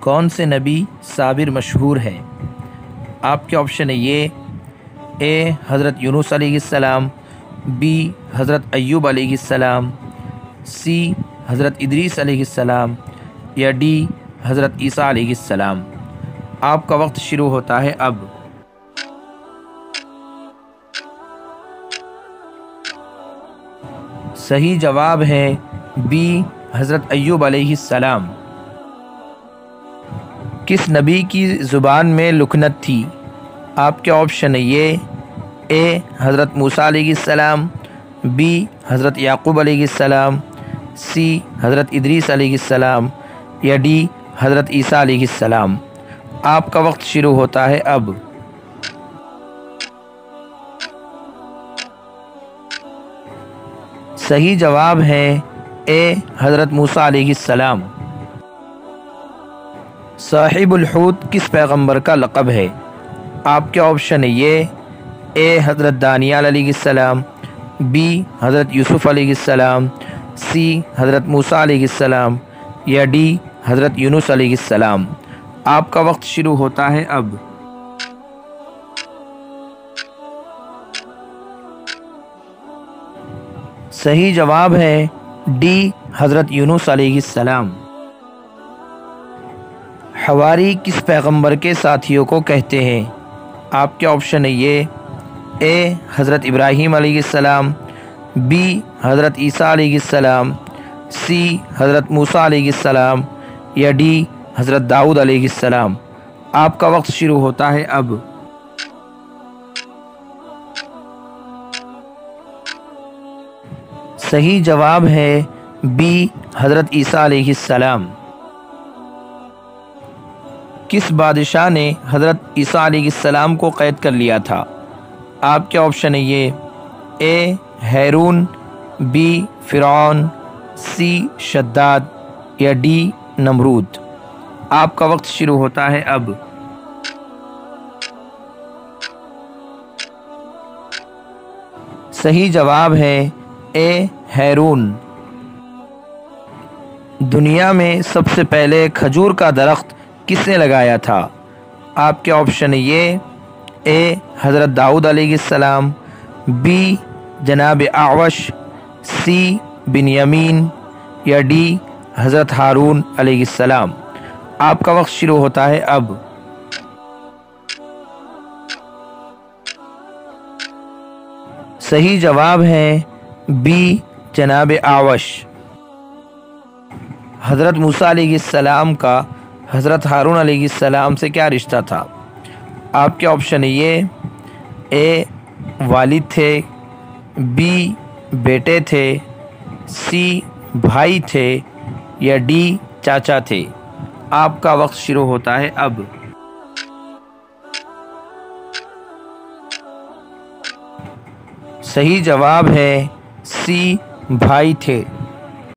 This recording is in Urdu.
کون سے نبی صابر مشہور ہیں؟ آپ کے آپشن ہے یہ اے حضرت یونس علیہ السلام، بی حضرت ایوب علیہ السلام، سی حضرت ادریس علیہ السلام یا ڈی حضرت عیسیٰ علیہ السلام۔ آپ کا وقت شروع ہوتا ہے اب۔ صحیح جواب ہے بی حضرت ایوب علیہ السلام۔ کس نبی کی زبان میں لکنت تھی؟ آپ کے آپشن ہے یہ اے حضرت موسیٰ علیہ السلام، بی حضرت یعقوب علیہ السلام، سی حضرت ادریس علیہ السلام یا ڈی حضرت عیسیٰ علیہ السلام۔ آپ کا وقت شروع ہوتا ہے اب۔ صحیح جواب ہے اے حضرت موسیٰ علیہ السلام۔ صاحب الحوت کس پیغمبر کا لقب ہے؟ آپ کے آپشن ہے یہ اے حضرت دانیال علیہ السلام، بی حضرت یوسف علیہ السلام، سی حضرت موسیٰ علیہ السلام یا ڈی حضرت یونس علیہ السلام۔ آپ کا وقت شروع ہوتا ہے اب۔ صحیح جواب ہے ڈی حضرت یونس علیہ السلام۔ حواری کس پیغمبر کے ساتھیوں کو کہتے ہیں؟ آپ کے آپشن ہے یہ اے حضرت ابراہیم علیہ السلام، بی حضرت عیسیٰ علیہ السلام، سی حضرت موسیٰ علیہ السلام یا ڈی حضرت داؤد علیہ السلام۔ آپ کا وقت شروع ہوتا ہے اب۔ صحیح جواب ہے بی حضرت عیسیٰ علیہ السلام۔ کس بادشاہ نے حضرت عیسیٰ علیہ السلام کو قید کر لیا تھا؟ آپ کے آپشن ہے یہ اے ہیرون، بی فرعون، سی شداد یا ڈی نمرود۔ آپ کا وقت شروع ہوتا ہے اب۔ صحیح جواب ہے اے ہیرون۔ دنیا میں سب سے پہلے کھجور کا درخت کس نے لگایا تھا؟ آپ کے آپشن ہے یہ اے حضرت داؤد علیہ السلام، بی جناب اعوش، سی بنیامین یا ڈی حضرت ہارون علیہ السلام۔ آپ کا وقت شروع ہوتا ہے اب۔ صحیح جواب ہے بی جناب اعوش۔ حضرت موسیٰ علیہ السلام کا حضرت ہارون علیہ السلام سے کیا رشتہ تھا؟ آپ کے آپشن ہے یہ اے والد تھے، بی بیٹے تھے، سی بھائی تھے یا ڈی چاچا تھے۔ آپ کا وقت شروع ہوتا ہے اب۔ صحیح جواب ہے سی بھائی تھے۔